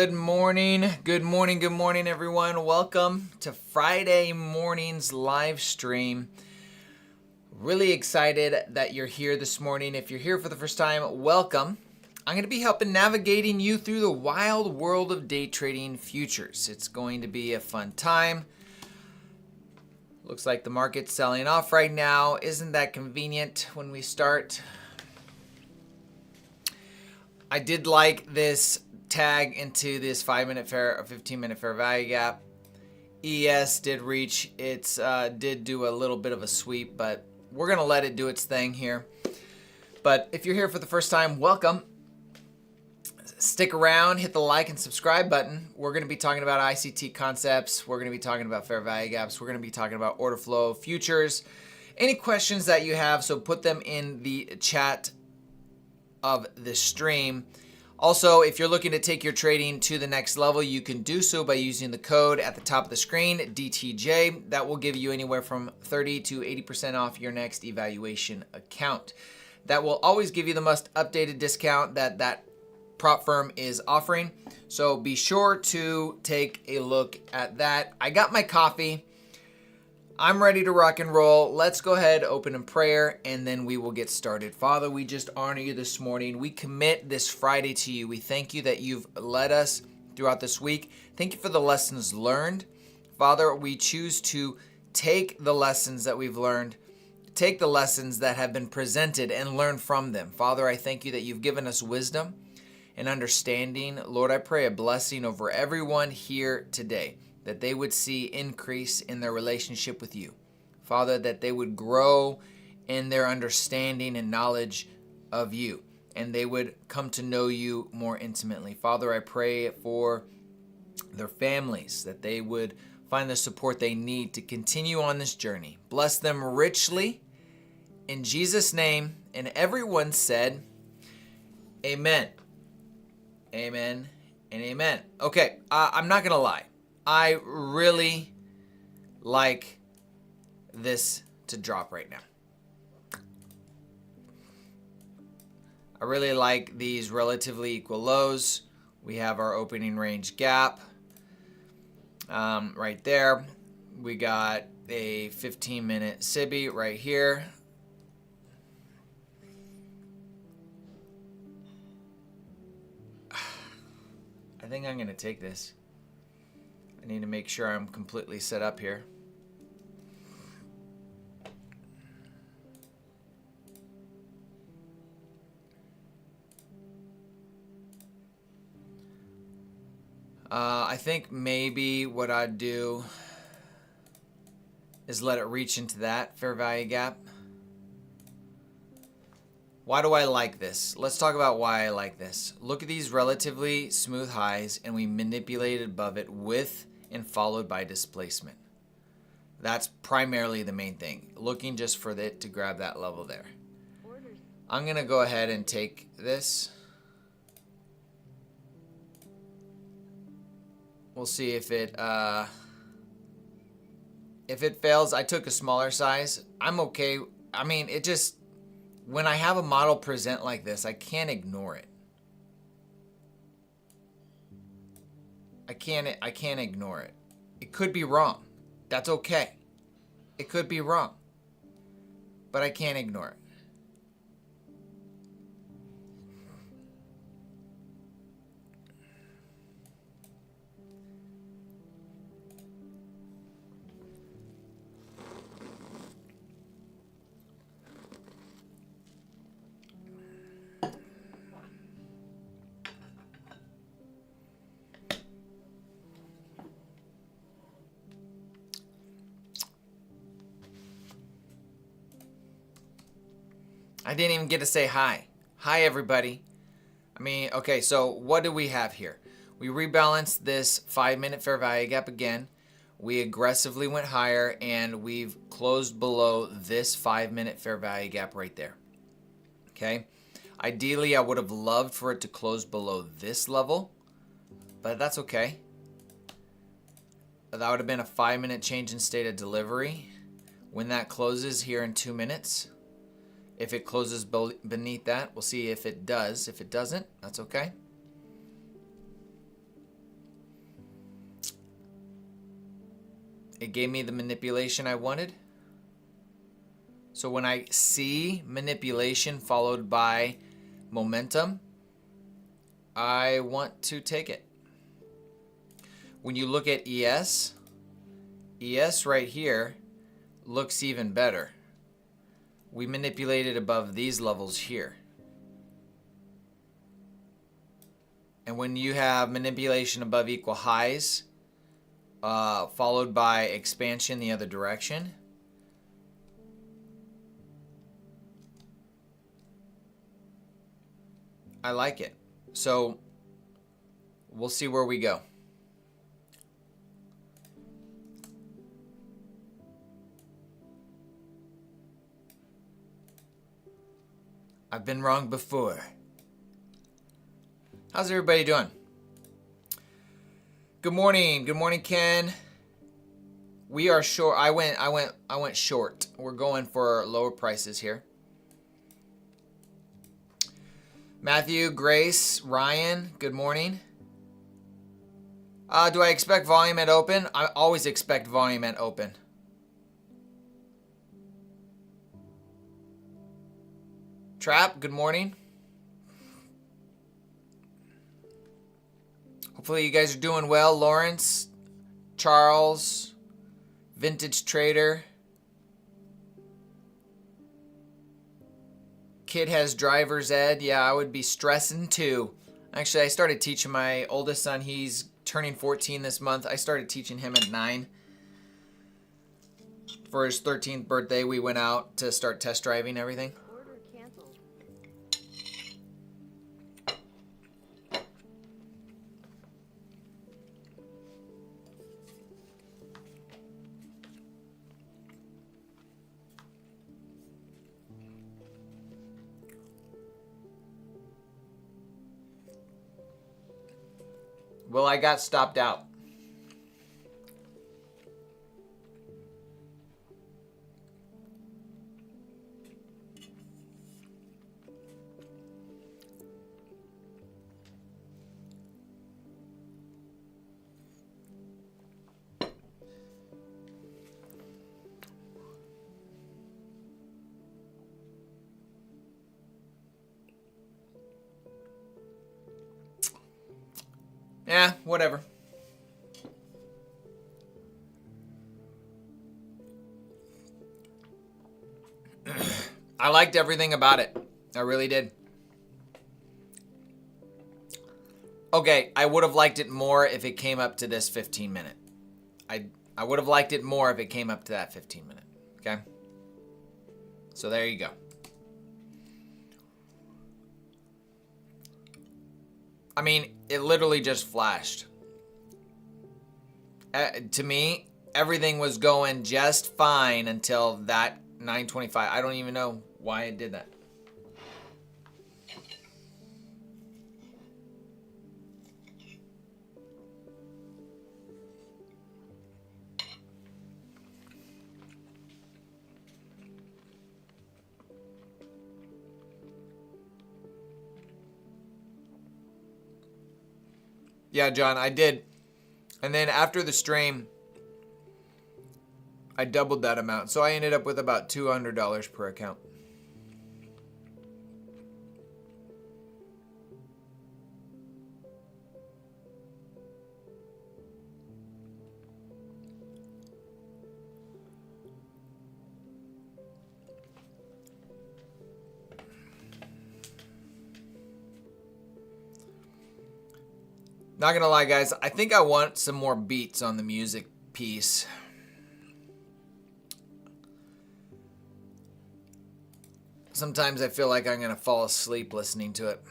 Good morning, everyone. Welcome to Friday morning's live stream. Really excited that you're here this morning. If you're here for the first time, welcome. I'm going to be helping navigating you through the wild world of day trading futures. It's going to be a fun time. Looks like the market's selling off right now. Isn't that convenient when we start? I did like this tag into this 5-minute fair or 15-minute fair value gap. ES did reach its did do a little bit of a sweep, but we're gonna let it do its thing here. But if you're here for the first time, welcome. Stick around, hit the like and subscribe button. We're gonna be talking about ICT concepts. We're gonna be talking about fair value gaps. We're gonna be talking about order flow, futures. Any questions that you have, so put them in the chat of the stream. Also, if you're looking to take your trading to the next level, you can do so by using the code at the top of the screen, DTJ. That will give you anywhere from 30 to 80% off your next evaluation account. That will always give you the most updated discount that prop firm is offering. So be sure to take a look at that. I got my coffee. I'm ready to rock and roll. Let's go ahead, open in prayer, and then we will get started. Father, we just honor you this morning. We commit this Friday to you. We thank you that you've led us throughout this week. Thank you for the lessons learned. Father, we choose to take the lessons that we've learned, take the lessons that have been presented and learn from them. Father, I thank you that you've given us wisdom and understanding. Lord, I pray a blessing over everyone here today, that they would see increase in their relationship with you. Father, that they would grow in their understanding and knowledge of you, and they would come to know you more intimately. Father, I pray for their families, that they would find the support they need to continue on this journey. Bless them richly. In Jesus' name, and everyone said, amen. Amen and amen. Okay, I'm not going to lie. I really like this to drop right now. I really like these relatively equal lows. We have our opening range gap right there. We got a 15-minute SIBI right here. I think I'm going to take this. I need to make sure I'm completely set up here. I think maybe what I'd do is let it reach into that fair value gap. Why do I like this? Let's talk about why I like this. Look at these relatively smooth highs, and we manipulated above it with and followed by displacement. That's primarily the main thing. Looking just for it to grab that level there. I'm going to go ahead and take this. We'll see if it fails. I took a smaller size. I'm okay. I mean, it just, when I have a model present like this, I can't ignore it. I can't ignore it. It could be wrong. That's okay. It could be wrong. But I can't ignore it. I didn't even get to say hi. Hi, everybody. I mean, okay, so what do we have here? We rebalanced this 5-minute fair value gap again. We aggressively went higher, and we've closed below this 5-minute fair value gap right there. Okay? Ideally, I would have loved for it to close below this level, but that's okay. That would have been a 5-minute change in state of delivery. When that closes here in 2 minutes, if it closes beneath that, we'll see if it does. If it doesn't, that's okay. It gave me the manipulation I wanted. So when I see manipulation followed by momentum, I want to take it. When you look at ES right here looks even better. We manipulated above these levels here. And when you have manipulation above equal highs, followed by expansion the other direction, I like it. So we'll see where we go. I've been wrong before. How's everybody doing? Good morning. Good morning, Ken. We are short. I went short. We're going for lower prices here. Matthew, Grace, Ryan, good morning. Do I expect volume at open? I always expect volume at open. Trap, good morning. Hopefully you guys are doing well. Lawrence, Charles, Vintage Trader. Kid has driver's ed. Yeah, I would be stressing too. Actually, I started teaching my oldest son. He's turning 14 this month. I started teaching him at 9. For his 13th birthday, we went out to start test driving everything. Order canceled. Well, I got stopped out. Yeah, whatever. I liked everything about it. I really did. Okay, I would have liked it more if it came up to this 15 minute. I would have liked it more if it came up to that 15 minute. Okay? So there you go. I mean, it literally just flashed. To me, everything was going just fine until that 9:25. I don't even know why it did that. Yeah, John, I did. And then after the stream, I doubled that amount. So I ended up with about $200 per account. Not gonna lie, guys, I think I want some more beats on the music piece. Sometimes I feel like I'm gonna fall asleep listening to it.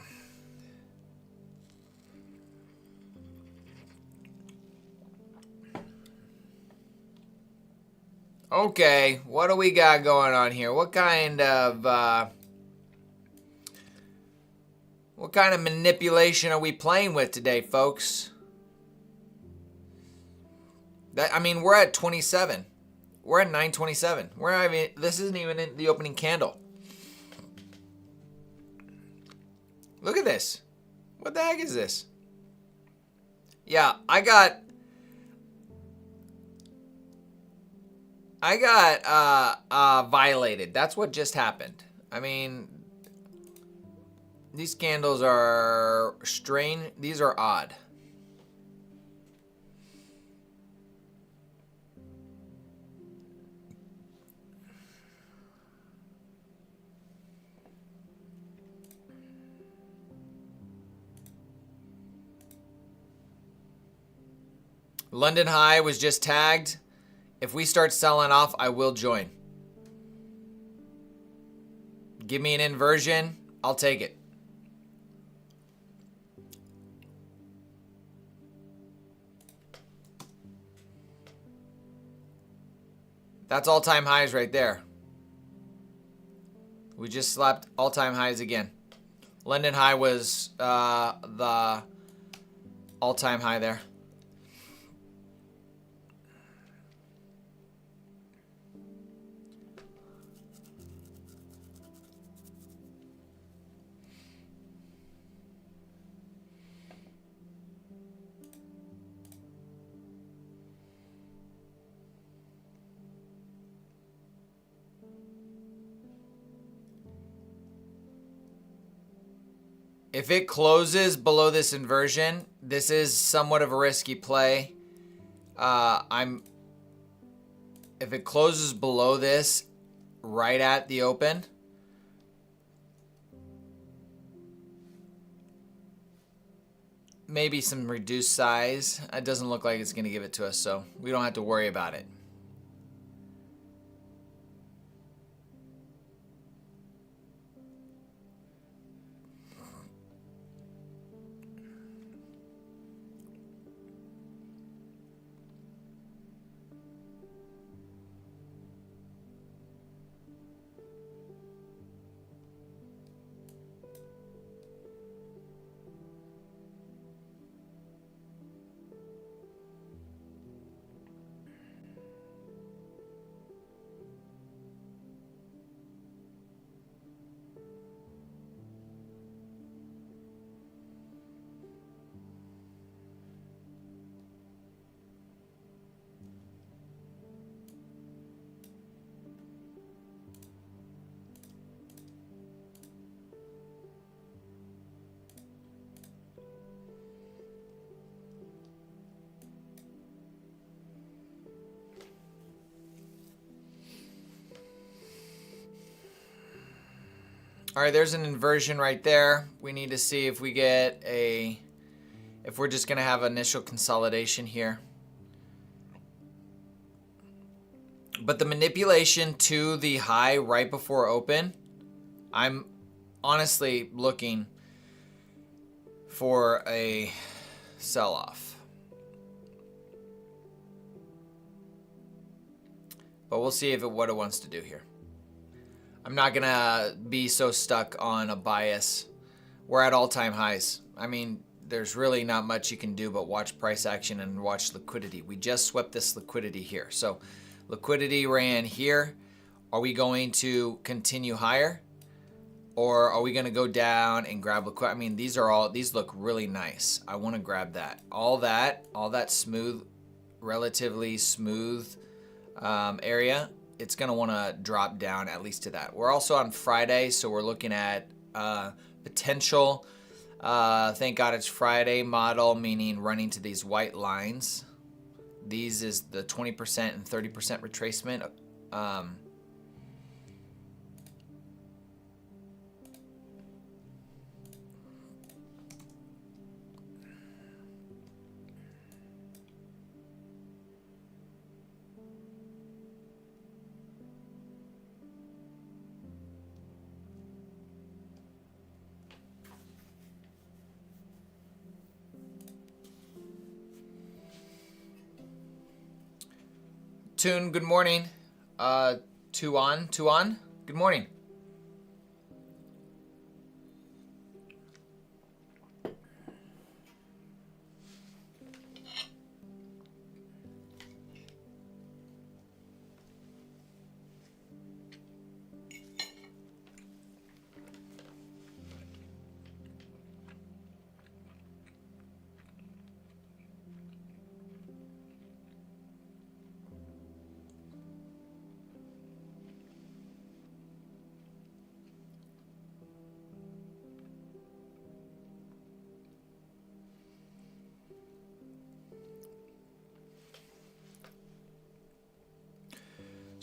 Okay, what do we got going on here? What kind of manipulation are we playing with today, folks? I mean, we're at 27. We're at 927. This isn't even in the opening candle. Look at this. What the heck is this? Yeah, I got I got violated. That's what just happened. I mean, these candles are strange. These are odd. London high was just tagged. If we start selling off, I will join. Give me an inversion. I'll take it. That's all-time highs right there. We just slapped all-time highs again. London high was the all-time high there. If it closes below this inversion, this is somewhat of a risky play. If it closes below this right at the open, maybe some reduced size. It doesn't look like it's going to give it to us, so we don't have to worry about it. All right, there's an inversion right there. We need to see if we get if we're just going to have initial consolidation here. But the manipulation to the high right before open, I'm honestly looking for a sell-off. But we'll see what it wants to do here. I'm not going to be so stuck on a bias. We're at all-time highs. I mean, there's really not much you can do but watch price action and watch liquidity. We just swept this liquidity here. So liquidity ran here. Are we going to continue higher? Or are we going to go down and grab liquidity? I mean, these look really nice. I want to grab that. All that smooth, relatively smooth area, it's going to want to drop down at least to that. We're also on Friday, so we're looking at potential, thank God it's Friday model, meaning running to these white lines. These is the 20% and 30% retracement. Tune, good morning. Tuan, good morning.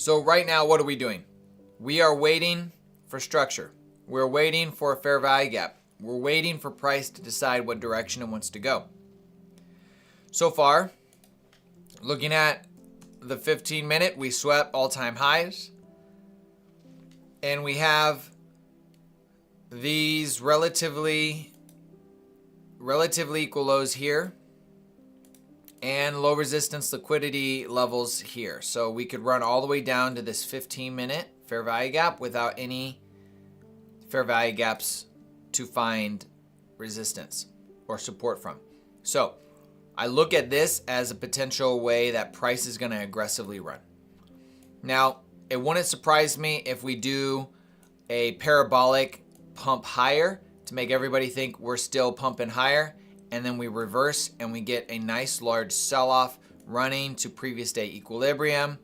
So right now, what are we doing? We are waiting for structure. We're waiting for a fair value gap. We're waiting for price to decide what direction it wants to go. So far, looking at the 15-minute, we swept all-time highs. And we have these relatively equal lows here and low resistance liquidity levels here. So we could run all the way down to this 15-minute fair value gap without any fair value gaps to find resistance or support from. So I look at this as a potential way that price is going to aggressively run. Now, it wouldn't surprise me if we do a parabolic pump higher to make everybody think we're still pumping higher, and then we reverse and we get a nice large sell-off running to previous day equilibrium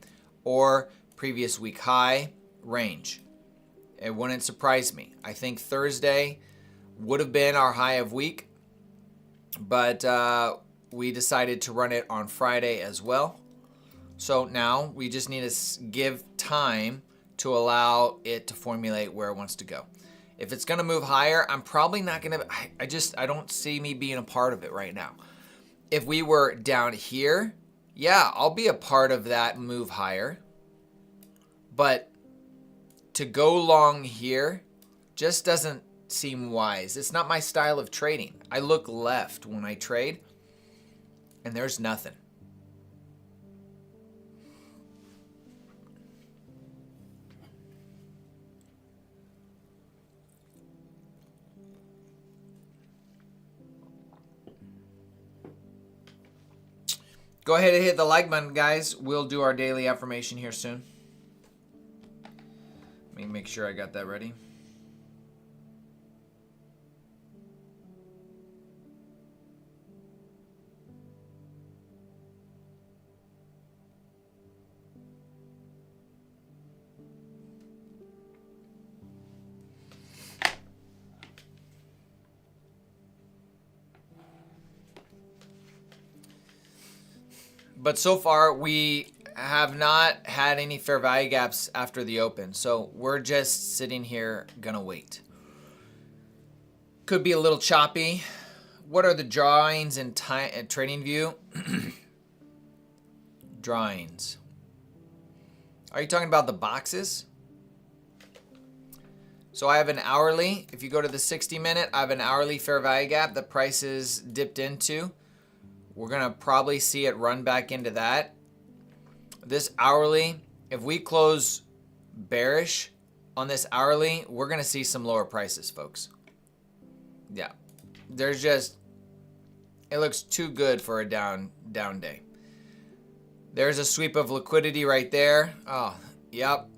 or previous week high range. It wouldn't surprise me. I think Thursday would have been our high of week, but we decided to run it on Friday as well. So now we just need to give time to allow it to formulate where it wants to go. If it's going to move higher, I'm probably not going to, I don't see me being a part of it right now. If we were down here, yeah, I'll be a part of that move higher. But to go long here just doesn't seem wise. It's not my style of trading. I look left when I trade, and there's nothing. Go ahead and hit the like button, guys. We'll do our daily affirmation here soon. Let me make sure I got that ready. But so far, we have not had any fair value gaps after the open. So we're just sitting here gonna wait. Could be a little choppy. What are the drawings in TradingView? Drawings. Are you talking about the boxes? So I have an hourly. If you go to the 60-minute, I have an hourly fair value gap that price is dipped into. We're going to probably see it run back into that. This hourly, if we close bearish on this hourly, we're going to see some lower prices, folks. Yeah. There's just, it looks too good for a down day. There's a sweep of liquidity right there. Oh, yep.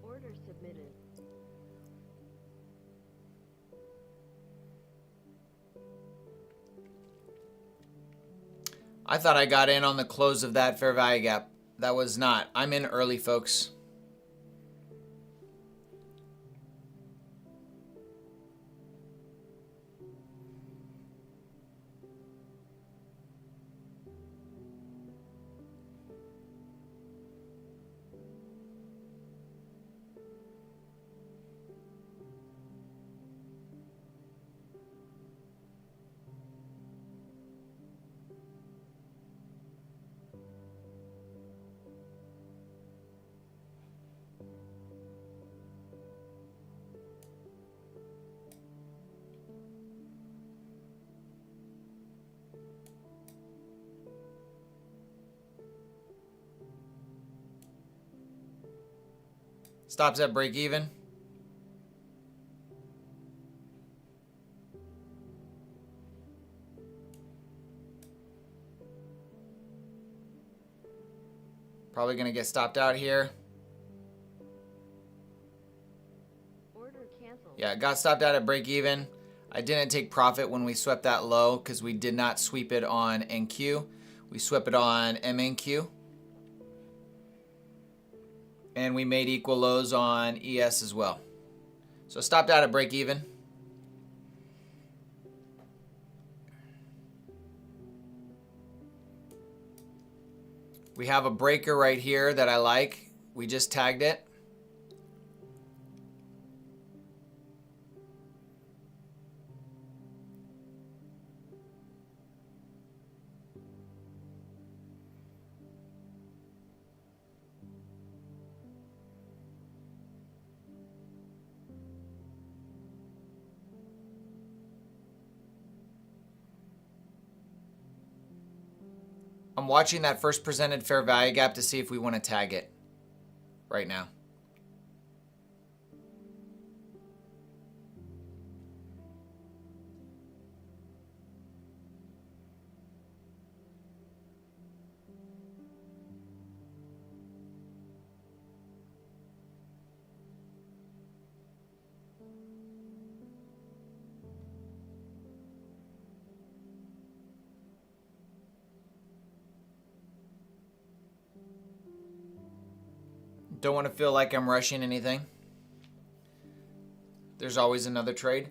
Order submitted. I thought I got in on the close of that fair value gap. That was not. I'm in early, folks. Stops at break even. Probably going to get stopped out here. Order canceled. Yeah, got stopped out at break even. I didn't take profit when we swept that low because we did not sweep it on NQ. We swept it on MNQ. And we made equal lows on ES as well. So stopped out at break even. We have a breaker right here that I like. We just tagged it. I'm watching that first presented fair value gap to see if we want to tag it right now. Don't want to feel like I'm rushing anything. There's always another trade.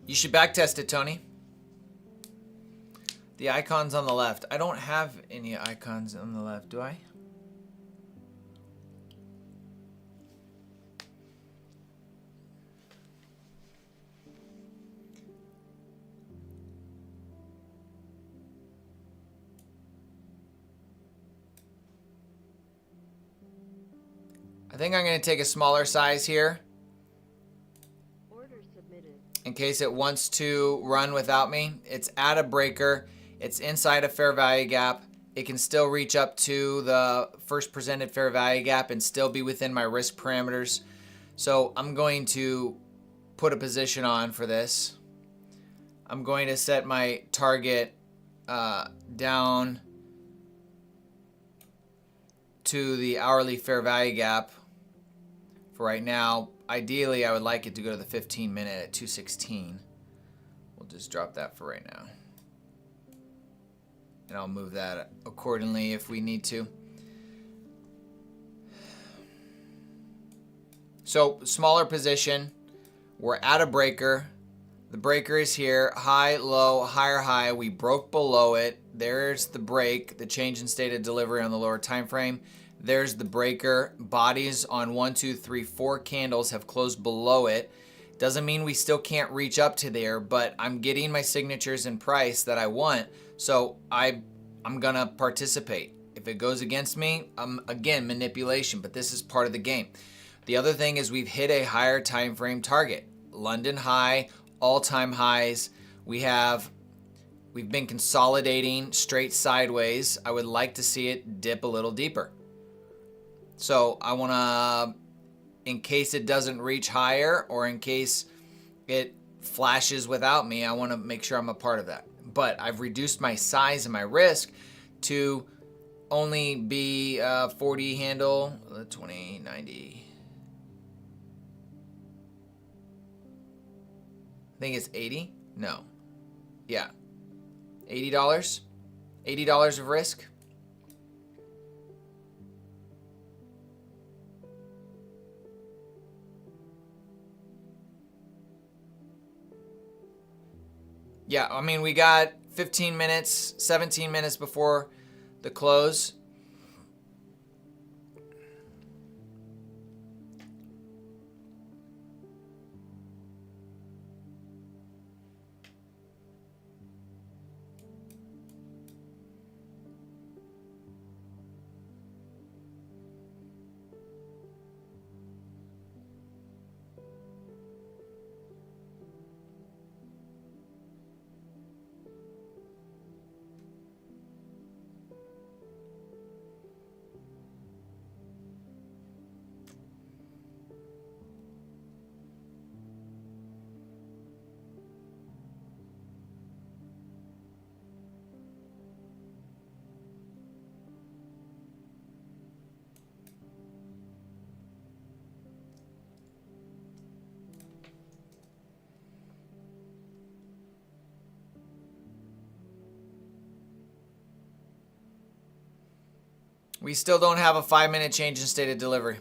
You should backtest it, Tony. The icons on the left. I don't have any icons on the left, do I? I think I'm going to take a smaller size here. In case it wants to run without me. It's at a breaker. It's inside a fair value gap. It can still reach up to the first presented fair value gap and still be within my risk parameters. So I'm going to put a position on for this. I'm going to set my target down to the hourly fair value gap for right now. Ideally, I would like it to go to the 15-minute at 216. We'll just drop that for right now. And I'll move that accordingly if we need to. So, smaller position. We're at a breaker. The breaker is here. High, low, higher high. We broke below it. There's the break, the change in state of delivery on the lower time frame. There's the breaker. Bodies on 1, 2, 3, 4 candles have closed below it. Doesn't mean we still can't reach up to there, but I'm getting my signatures and price that I want, so I'm gonna participate. If it goes against me, again, manipulation, but this is part of the game. The other thing is we've hit a higher time frame target. London high, all-time highs. We've been consolidating straight sideways. I would like to see it dip a little deeper. So I want to, in case it doesn't reach higher or in case it flashes without me, I want to make sure I'm a part of that. But I've reduced my size and my risk to only be 40 handle, 20, 90. I think it's 80. No. Yeah. $80. $80 of risk. Yeah, I mean, we got 15 minutes, 17 minutes before the close. We still don't have a 5-minute change in state of delivery.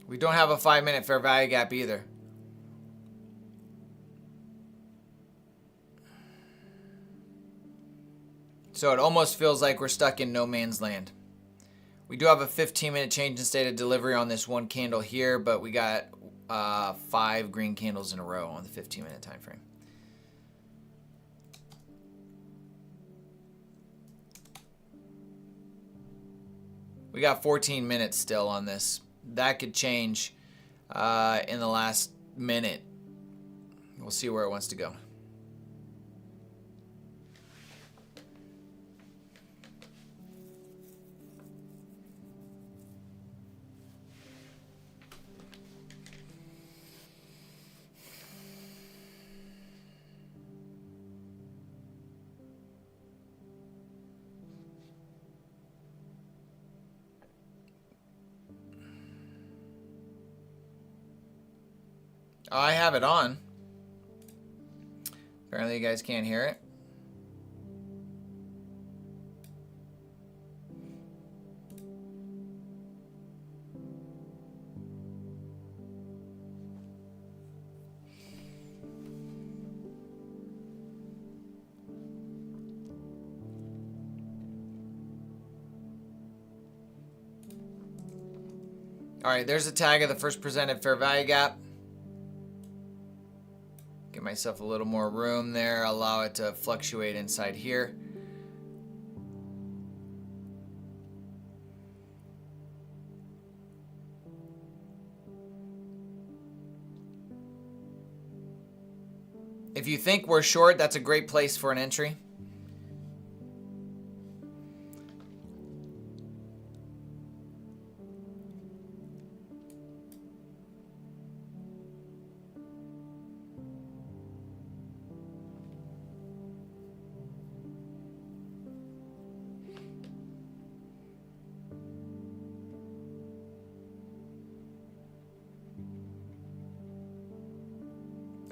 We don't have a 5-minute fair value gap either. So it almost feels like we're stuck in no man's land. We do have a 15-minute change in state of delivery on this one candle here, but we got 5 green candles in a row on the 15-minute time frame. We got 14 minutes still on this. That could change in the last minute. We'll see where it wants to go. I have it on. Apparently you guys can't hear it. All right, there's a tag of the first presented fair value gap. Give myself a little more room there, allow it to fluctuate inside here. If you think we're short, that's a great place for an entry.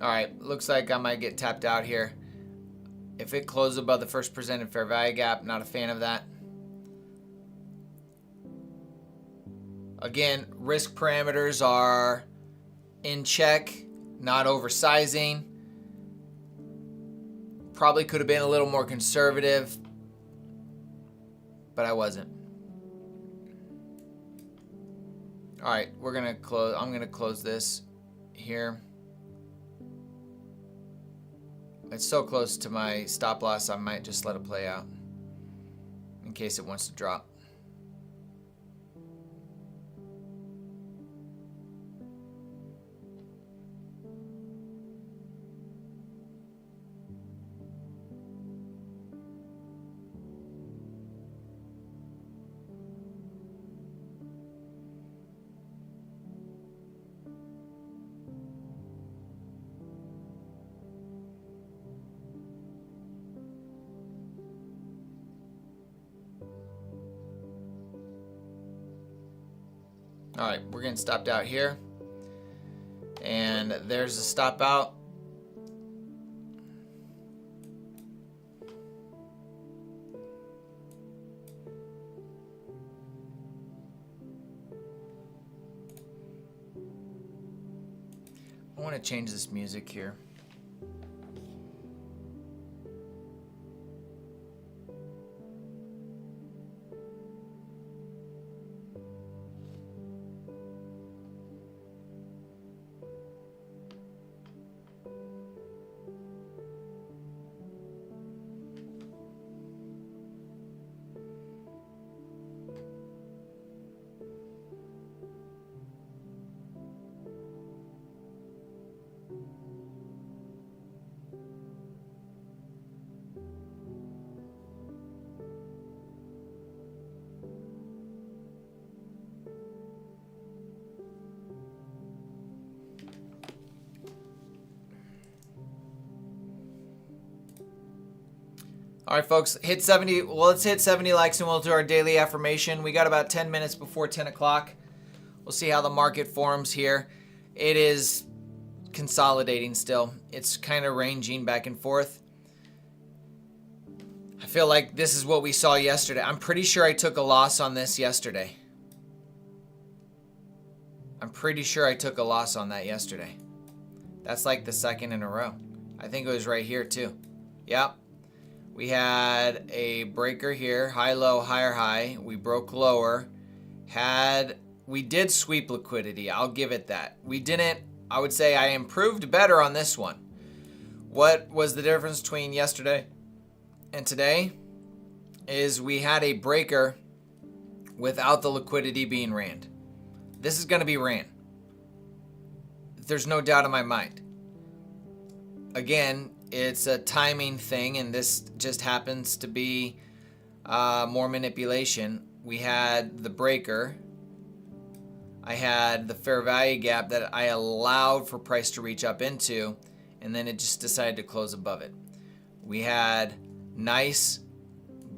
All right, looks like I might get tapped out here. If it closes above the first presented fair value gap, not a fan of that. Again, risk parameters are in check, not oversizing. Probably could have been a little more conservative, but I wasn't. All right, we're gonna close. I'm gonna close this here. It's so close to my stop loss, I might just let it play out in case it wants to drop. All right, we're getting stopped out here. And there's a stop out. I want to change this music here. All right, folks, hit 70. Well, let's hit 70 likes and we'll do our daily affirmation. We got about 10 minutes before 10 o'clock. We'll see how the market forms here. It is consolidating still. It's kind of ranging back and forth. I feel like this is what we saw yesterday. I'm pretty sure I took a loss on this yesterday. I'm pretty sure I took a loss on that yesterday. That's like the second in a row. I think it was right here too. Yep. We had a breaker here, high, low, higher, high. We broke lower. We did sweep liquidity. I'll give it that. We didn't, I would say I improved better on this one. What was the difference between yesterday and today is we had a breaker without the liquidity being ran. This is going to be ran. There's no doubt in my mind. Again, it's a timing thing, and this just happens to be more manipulation. We had the breaker. I had the fair value gap that I allowed for price to reach up into, and then it just decided to close above it. We had nice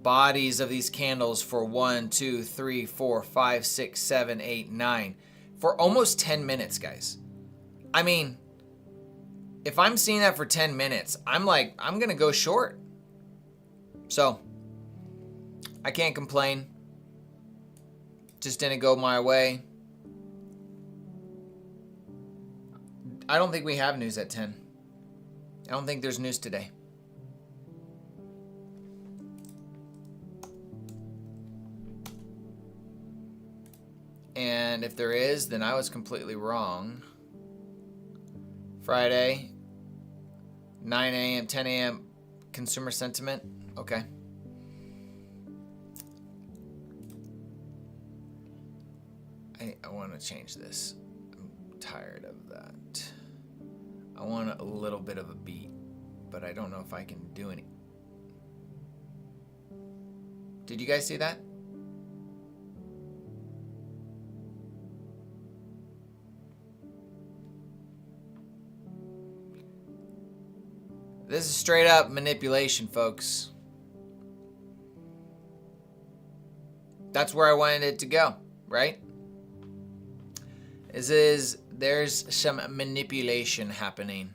bodies of these candles for 1, 2, 3, 4, 5, 6, 7, 8, 9 for almost 10 minutes, guys. I mean, if I'm seeing that for 10 minutes, I'm like, I'm going to go short. So, I can't complain. Just didn't go my way. I don't think we have news at 10. I don't think there's news today. And if there is, then I was completely wrong. Friday, 9 a.m., 10 a.m., consumer sentiment. Okay. I want to change this. I'm tired of that. I want a little bit of a beat, but I don't know if I can do any. Did you guys see that? This is straight up manipulation, folks. That's where I wanted it to go, right? There's some manipulation happening.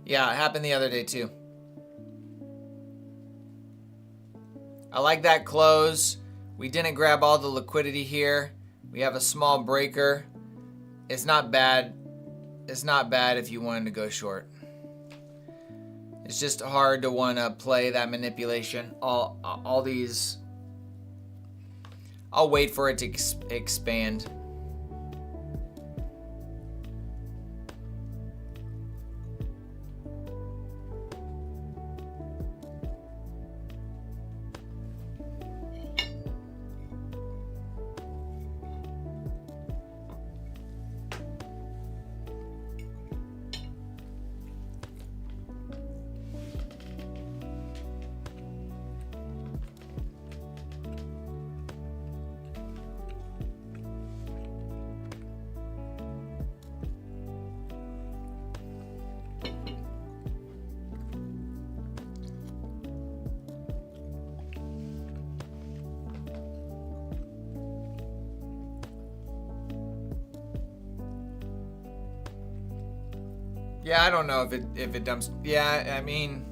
Yeah, it happened the other day too. I like that close. We didn't grab all the liquidity here. We have a small breaker. It's not bad. It's not bad if you wanted to go short. It's just hard to want to play that manipulation. All these. I'll wait for it to expand. Yeah, I don't know if it dumps. Yeah, I mean,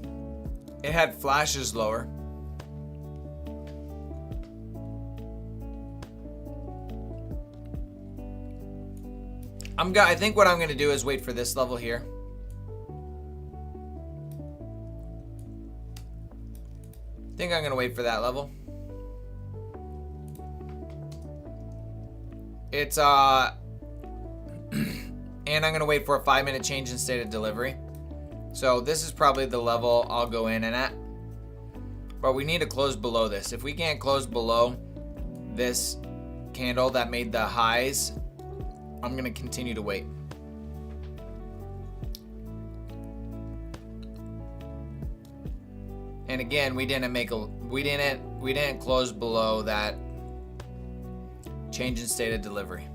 it had flashes lower. I think what I'm gonna do is wait for this level here. I think I'm gonna wait for that level. It's and I'm gonna wait for a 5-minute change in state of delivery. So this is probably the level I'll go in and at. But we need to close below this. If we can't close below this candle that made the highs, I'm gonna continue to wait. And again, we didn't close below that change in state of delivery.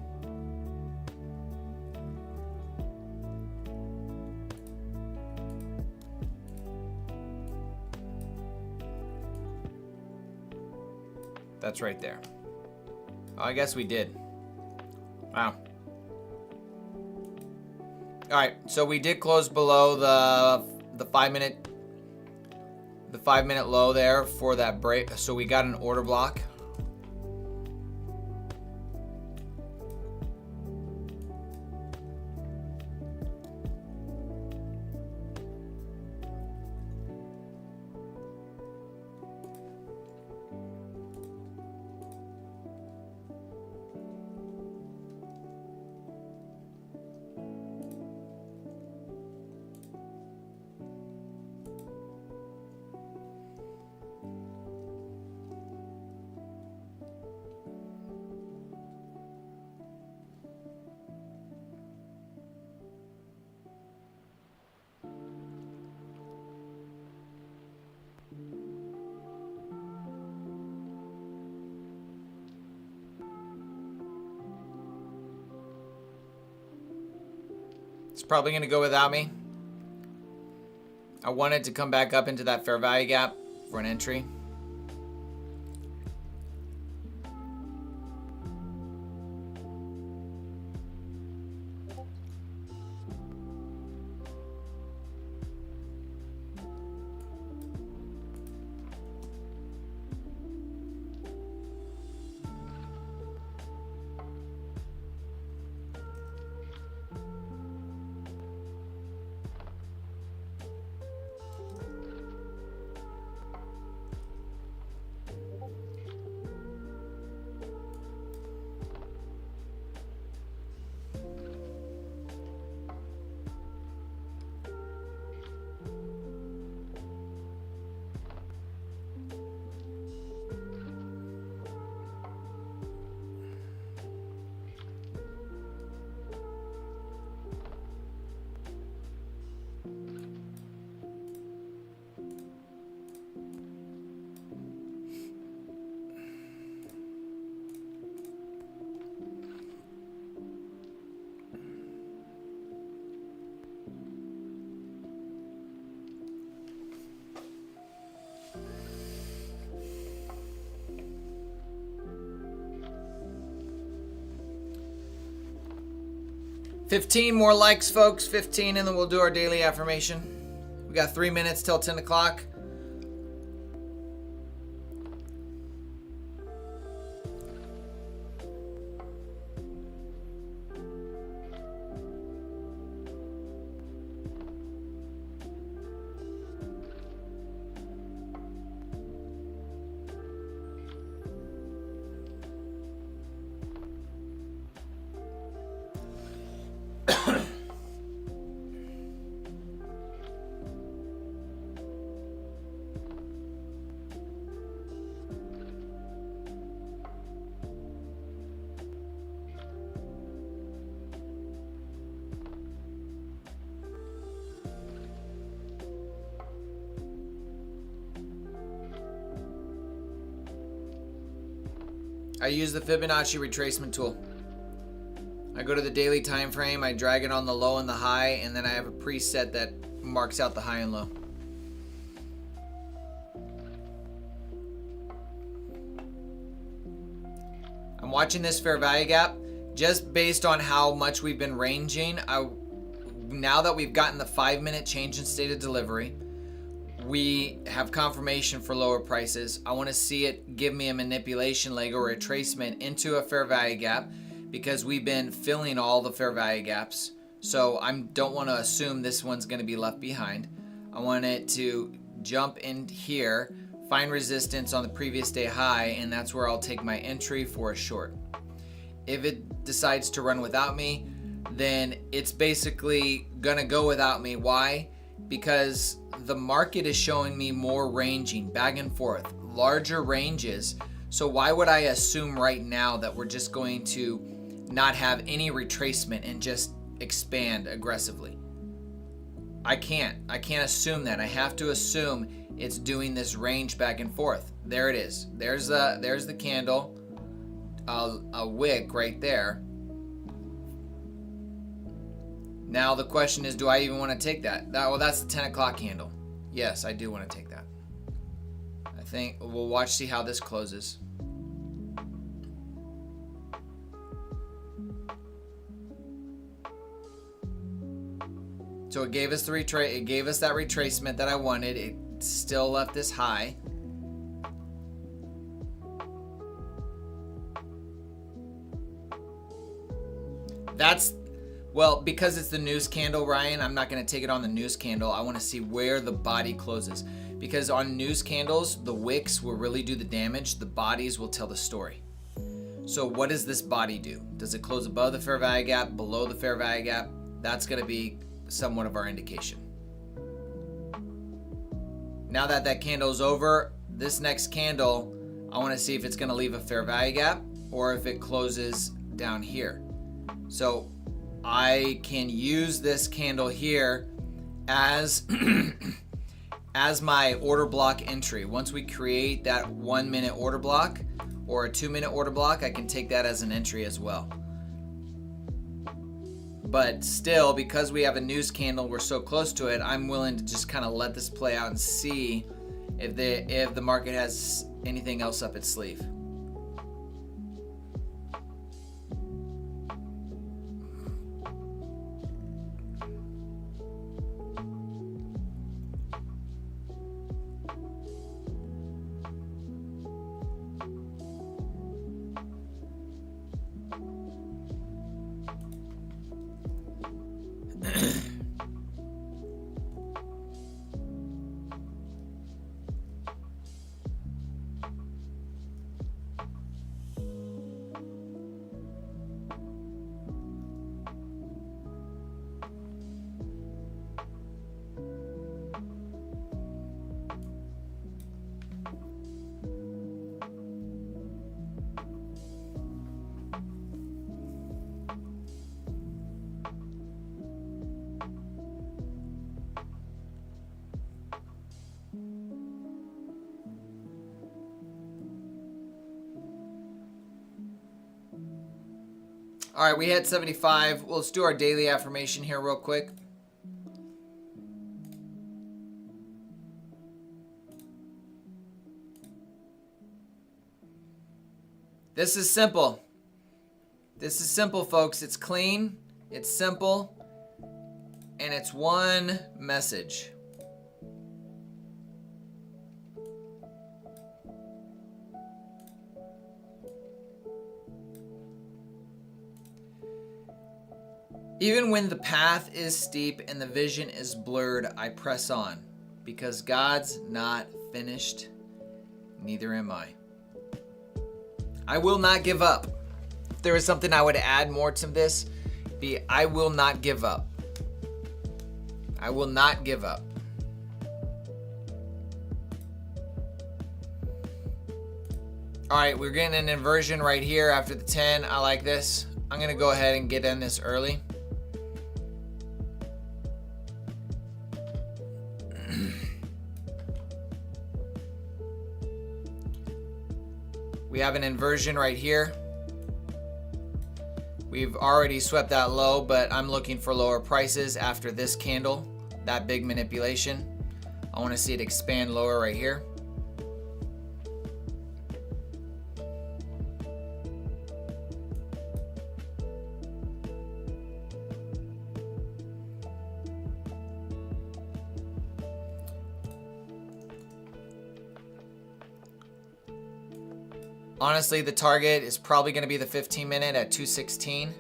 That's right there. Oh, I guess we did. Wow. All right, so we did close below the 5 minute low there for that break. So we got an order block. It's probably going to go without me. I wanted to come back up into that fair value gap for an entry. $15 more likes, folks. 15, and then we'll do our daily affirmation. We got 3 minutes till 10 o'clock. I use the Fibonacci retracement tool. I go to the daily time frame, I drag it on the low and the high, and then I have a preset that marks out the high and low. I'm watching this fair value gap just based on how much we've been ranging. Now that we've gotten the 5 minute change in state of delivery, we have confirmation for lower prices. I want to see it give me a manipulation leg or a retracement into a fair value gap because we've been filling all the fair value gaps. So I don't want to assume this one's going to be left behind. I want it to jump in here, find resistance on the previous day high, and that's where I'll take my entry for a short. If it decides to run without me, then it's basically going to go without me. Why? Because the market is showing me more ranging, back and forth, larger ranges. So why would I assume right now that we're just going to not have any retracement and just expand aggressively? I can't assume that. I have to assume it's doing this range back and forth. There it is. There's the candle, a wick right there. Now the question is, do I even want to take that? Well, that's the 10 o'clock candle. Yes, I do want to take that. I think we'll watch, see how this closes. So it gave us it gave us that retracement that I wanted. It still left this high. Well, because it's the news candle, Ryan, I'm not going to take it on the news candle. I want to see where the body closes. Because on news candles, the wicks will really do the damage. The bodies will tell the story. So what does this body do? Does it close above the fair value gap, below the fair value gap? That's going to be somewhat of our indication. Now that that candle is over, this next candle, I want to see if it's going to leave a fair value gap or if it closes down here. So I can use this candle here as as my order block entry. Once we create that 1 minute order block or a 2 minute order block, I can take that as an entry as well. But still, because we have a news candle, we're so close to it, I'm willing to just kind of let this play out and see if the market has anything else up its sleeve. All right, we hit 75. Well, let's do our daily affirmation here real quick. This is simple. This is simple, folks. It's clean, it's simple, and it's one message. Even when the path is steep and the vision is blurred, I press on, because God's not finished, neither am I. I will not give up. If there was something I would add more to this, I will not give up. I will not give up. All right, we're getting an inversion right here after the 10. I like this. I'm going to go ahead and get in this early. We have an inversion right here. We've already swept that low, but I'm looking for lower prices after this candle, that big manipulation. I want to see it expand lower right here. Honestly, the target is probably going to be the 15 minute at 216.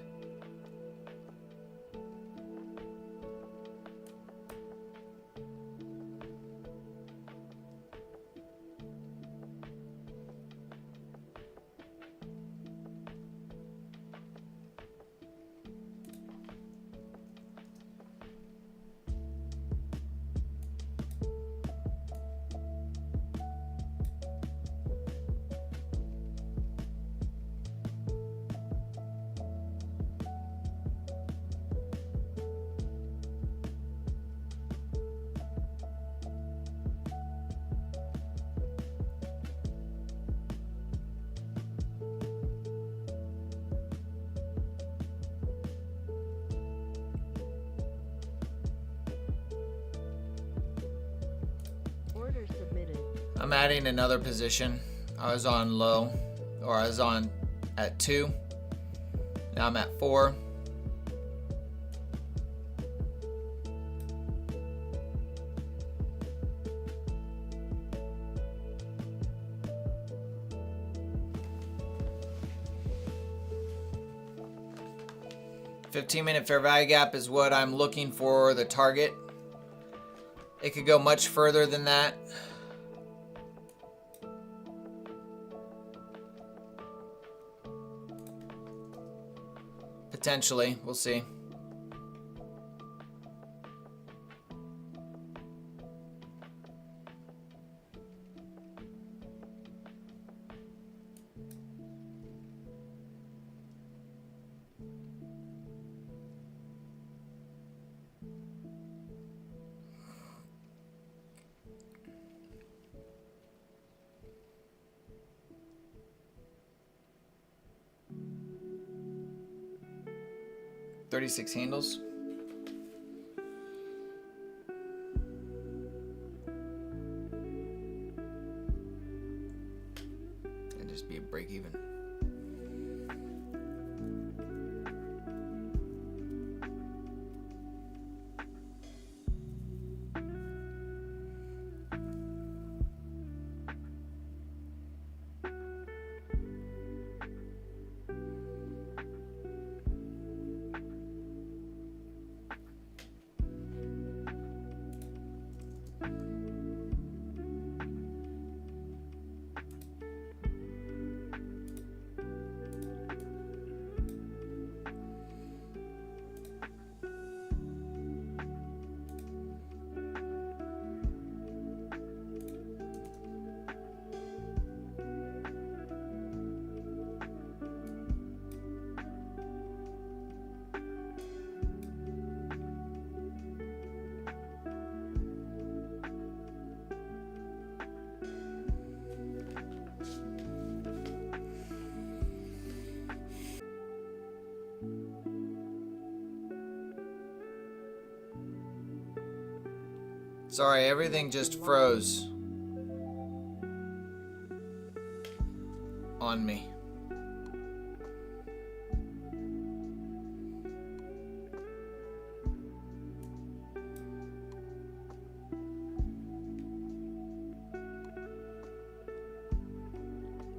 I'm adding another position. I was on low, or I was on at 2. Now I'm at 4. $15-minute fair value gap is what I'm looking for, the target. It could go much further than that. Potentially, we'll see. $36 handles. It'd just be a break even. Sorry, everything just froze on me.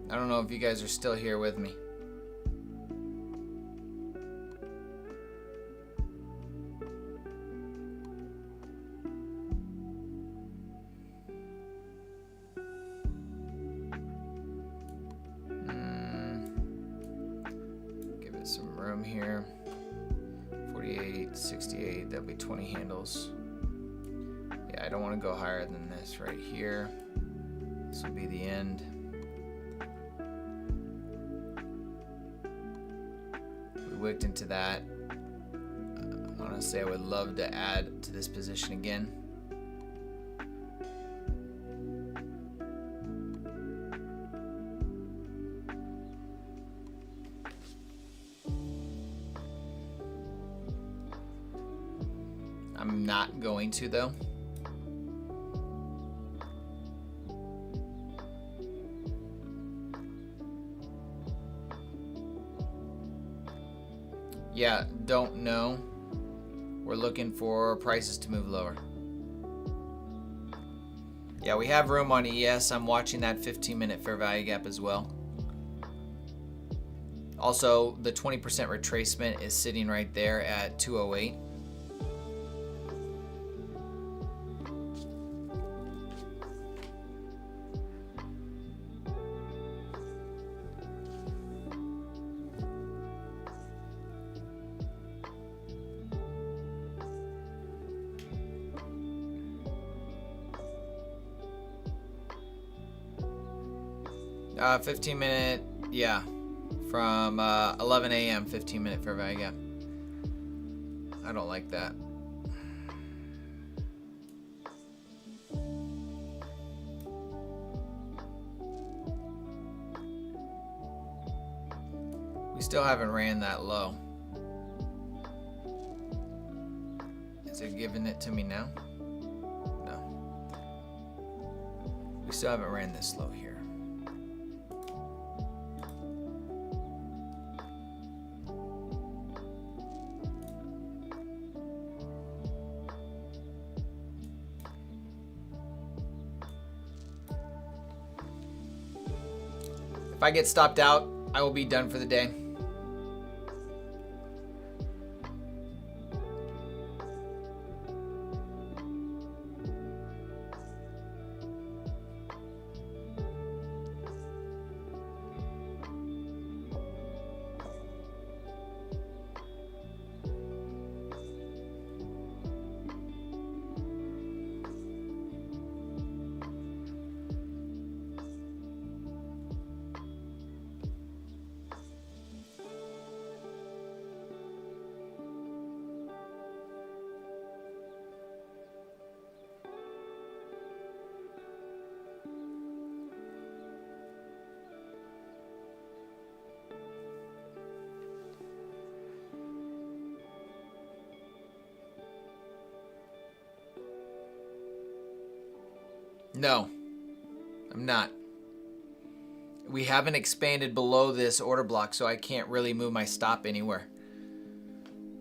I don't know if you guys are still here with me. Give it some room here. 48, 68, that'll be 20 handles. Yeah, I don't want to go higher than this right here. This will be the end. We wicked into that. Honestly, I would love to add to this position again. I'm not going to though. Yeah, don't know. We're looking for prices to move lower. Yeah, we have room on ES. I'm watching that 15-minute fair value gap as well. Also, the 20% retracement is sitting right there at 208. Uh, 15-minute, yeah, from 11 a.m. 15-minute fair value gap. I don't like that. We still haven't ran that low. Is it giving it to me now? No. We still haven't ran this low here. If I get stopped out, I will be done for the day. No, I'm not. We haven't expanded below this order block, so I can't really move my stop anywhere.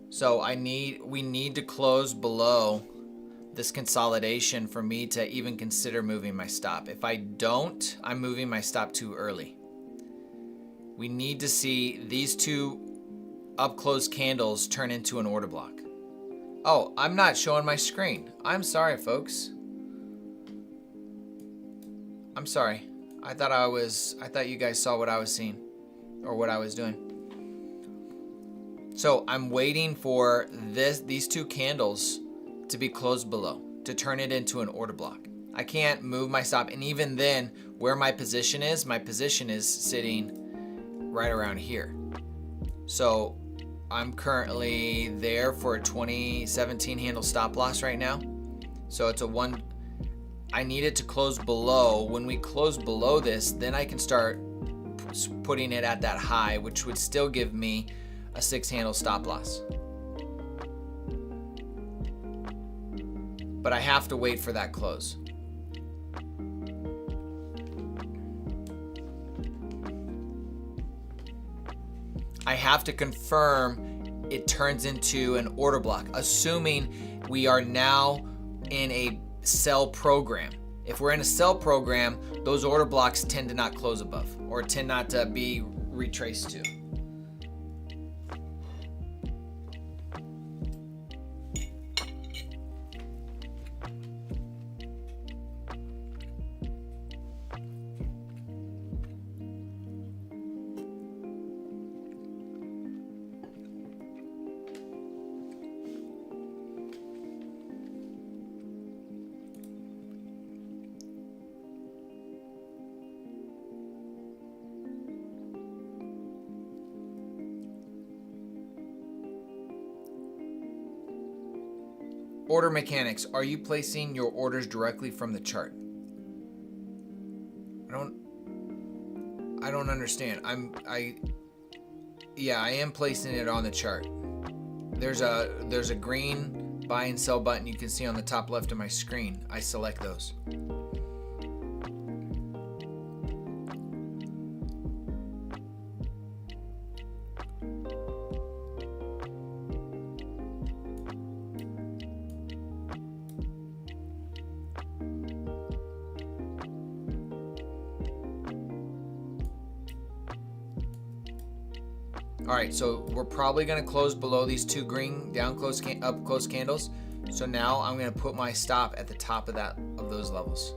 So we need to close below this consolidation for me to even consider moving my stop. If I don't, I'm moving my stop too early. We need to see these two up close candles turn into an order block. Oh, I'm not showing my screen. I'm sorry, folks. I'm sorry. I thought you guys saw what I was seeing or what I was doing. So I'm waiting for these two candles to be closed below to turn it into an order block. I can't move my stop, and even then, where my position is sitting right around here. So I'm currently there for a 2017 handle stop loss right now. So it's a one. I need it to close below. When we close below this, then I can start putting it at that high, which would still give me a 6 handle stop loss. But I have to wait for that close. I have to confirm it turns into an order block, assuming we are now in a sell program. If we're in a sell program, those order blocks tend to not close above or tend not to be retraced to. Order mechanics. Are you placing your orders directly from the chart? I don't understand. Yeah, I am placing it on the chart. There's a green buy and sell button you can see on the top left of my screen. I select those. All right, so we're probably going to close below these two green up close candles. So now I'm going to put my stop at the top of those levels.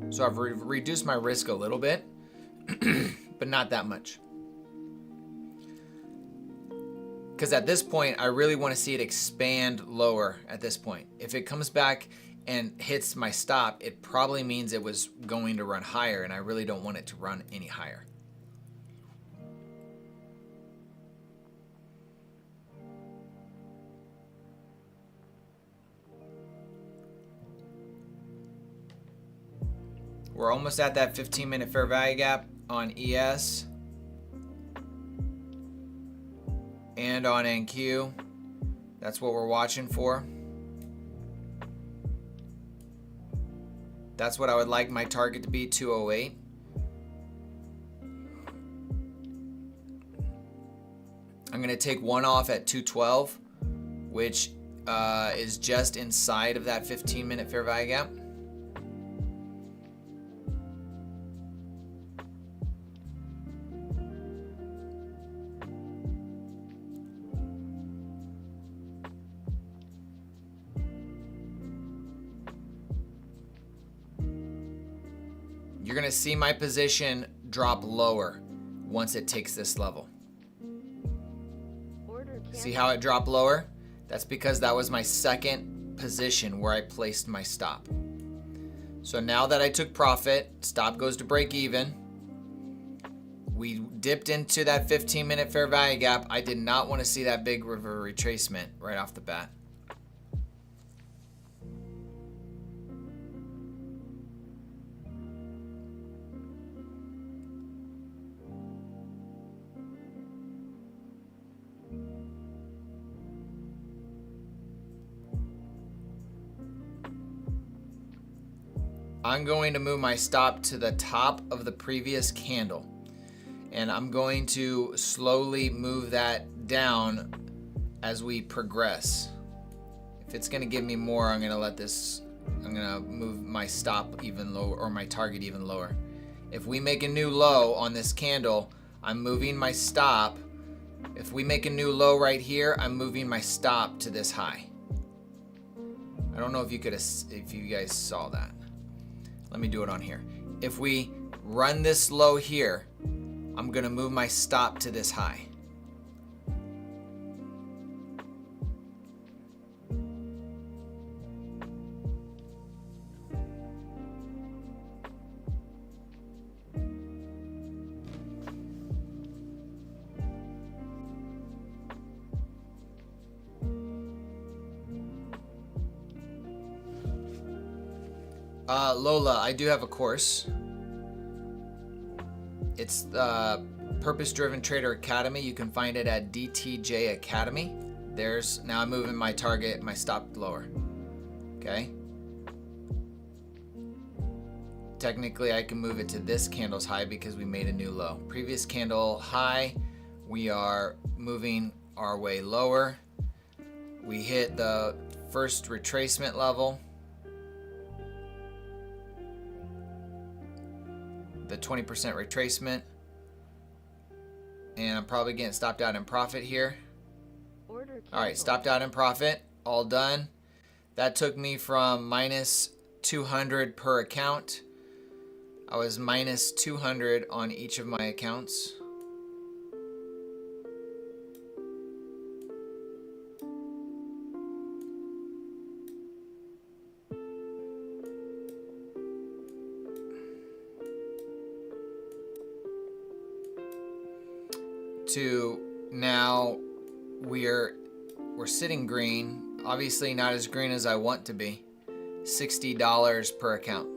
So I've reduced my risk a little bit, but not that much. Because at this point, I really want to see it expand lower at this point. If it comes back and hits my stop, it probably means it was going to run higher, and I really don't want it to run any higher. We're almost at that 15-minute fair value gap on ES and on NQ. That's what we're watching for. That's what I would like my target to be, 208. I'm going to take one off at 212, which is just inside of that 15-minute fair value gap. You're going to see my position drop lower once it takes this level. See how it dropped lower? That's because that was my second position where I placed my stop. So now that I took profit, stop goes to break even. We dipped into that 15-minute fair value gap. I did not want to see that big river retracement right off the bat. I'm going to move my stop to the top of the previous candle, and I'm going to slowly move that down as we progress. If it's going to give me more, I'm going to move my stop even lower, or my target even lower. If we make a new low on this candle, I'm moving my stop. If we make a new low right here, I'm moving my stop to this high. I don't know if you guys saw that. Let me do it on here. If we run this low here, I'm going to move my stop to this high. Lola, I do have a course. It's the Purpose Driven Trader Academy. You can find it at DTJ Academy. Now I'm moving my target, my stop lower. Okay. Technically, I can move it to this candle's high because we made a new low. Previous candle high, we are moving our way lower. We hit the first retracement level. The 20% retracement, and I'm probably getting stopped out in profit here. All right, stopped out in profit, all done. That took me from minus 200 per account. I was minus 200 on each of my accounts. To now we're sitting green, obviously not as green as I want to be. $60 per account.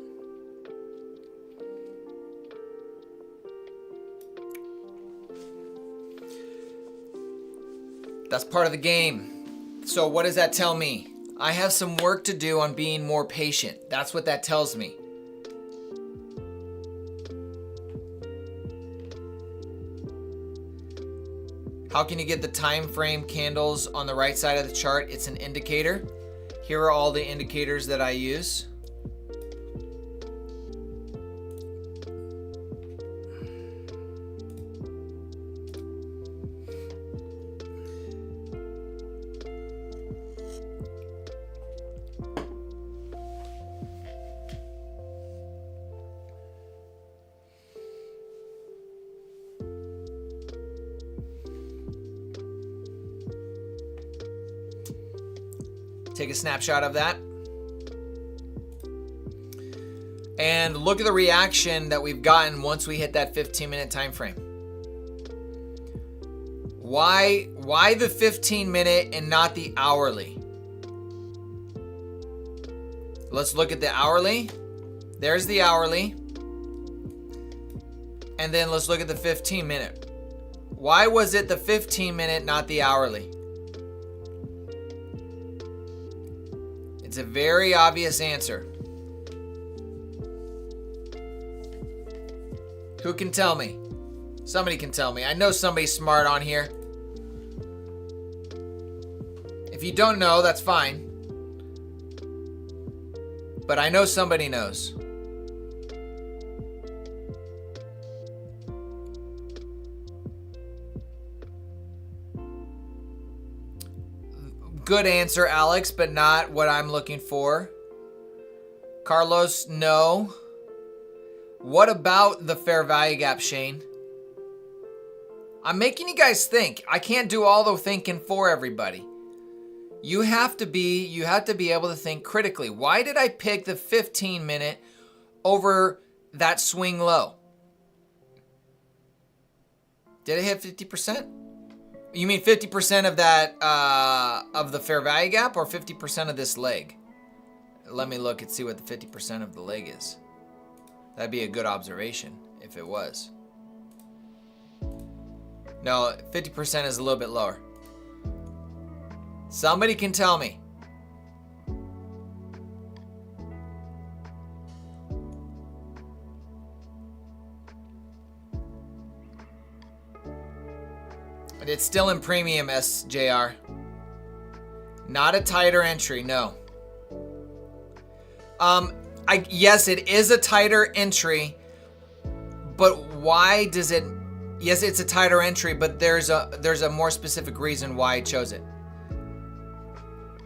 That's part of the game. So what does that tell me? I have some work to do on being more patient. That's what that tells me. How can you get the time frame candles on the right side of the chart? It's an indicator. Here are all the indicators that I use. Take a snapshot of that. And look at the reaction that we've gotten once we hit that 15-minute time frame. Why the 15-minute and not the hourly? Let's look at the hourly. There's the hourly. And then let's look at the 15-minute. Why was it the 15-minute, not the hourly? It's a very obvious answer. Who can tell me? Somebody can tell me. I know somebody's smart on here. If you don't know, that's fine. But I know somebody knows. Good answer, Alex, but not what I'm looking for. Carlos, no. What about the fair value gap, Shane? I'm making you guys think. I can't do all the thinking for everybody. You have to be able to think critically. Why did I pick the 15-minute over that swing low? Did it hit 50%? You mean 50% of that of the fair value gap, or 50% of this leg? Let me look and see what the 50% of the leg is. That'd be a good observation if it was. No, 50% is a little bit lower. Somebody can tell me. It's still in premium, SJR. Not a tighter entry, no. Yes, it is a tighter entry, but why does it? Yes, it's a tighter entry, but there's a more specific reason why I chose it.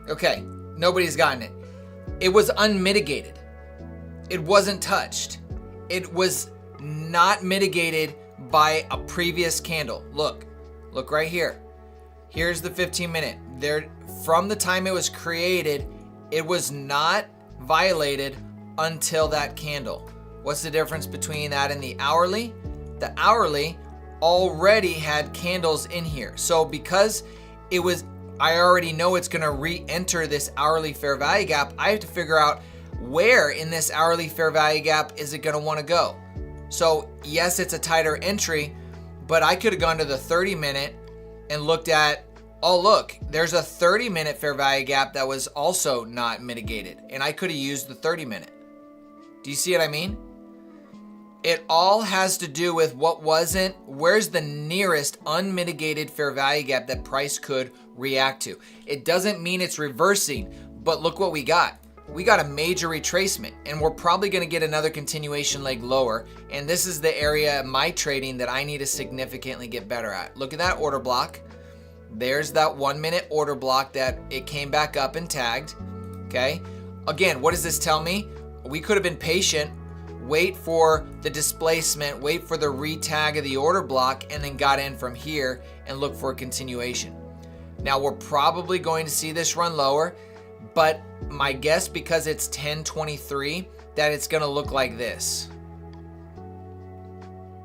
Okay, nobody's gotten it. It was unmitigated. It wasn't touched. It was not mitigated by a previous candle. Look right here. Here's the 15-minute. There, from the time it was created, it was not violated until that candle. What's the difference between that and the hourly? The hourly already had candles in here. So because it was, I already know it's going to re-enter this hourly fair value gap, I have to figure out where in this hourly fair value gap is it going to want to go. So yes, it's a tighter entry, but I could have gone to the 30-minute and looked at, oh look, there's a 30-minute fair value gap that was also not mitigated, and I could have used the 30-minute. Do you see what I mean? It all has to do with where's the nearest unmitigated fair value gap that price could react to. It doesn't mean it's reversing, but look what we got. We got a major retracement, and we're probably going to get another continuation leg lower, and this is the area of my trading that I need to significantly get better at. Look at that order block. There's that 1-minute order block that it came back up and tagged. Okay. Again, what does this tell me? We could have been patient, wait for the displacement, wait for the retag of the order block, and then got in from here and look for a continuation. Now we're probably going to see this run lower, but my guess, because it's 10:23, that it's going to look like this.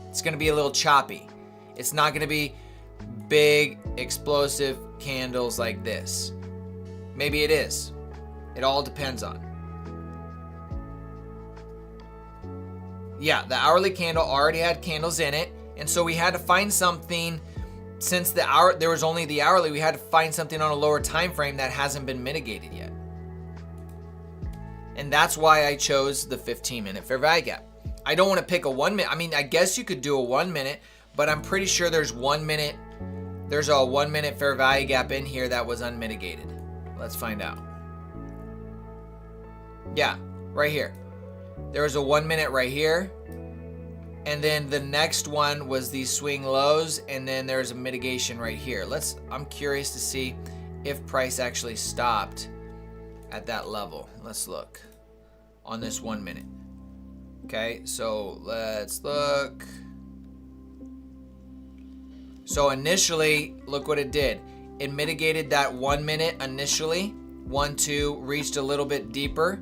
It's going to be a little choppy. It's not going to be big explosive candles like this. Maybe it is. It all depends on. Yeah, the hourly candle already had candles in it, and so we had to find something. Since there was only the hourly, we had to find something on a lower time frame that hasn't been mitigated yet. And that's why I chose the 15-minute fair value gap. I don't want to pick a 1 minute. I mean, I guess you could do a 1 minute, but I'm pretty sure there's a 1 minute fair value gap in here that was unmitigated. Let's find out. Yeah, right here. There was a 1 minute right here. And then the next one was these swing lows, and then there's a mitigation right here. I'm curious to see if price actually stopped at that level. Let's look on this 1 minute. Okay, so let's look. So initially, look what it did. It mitigated that 1 minute initially. 1, 2, reached a little bit deeper.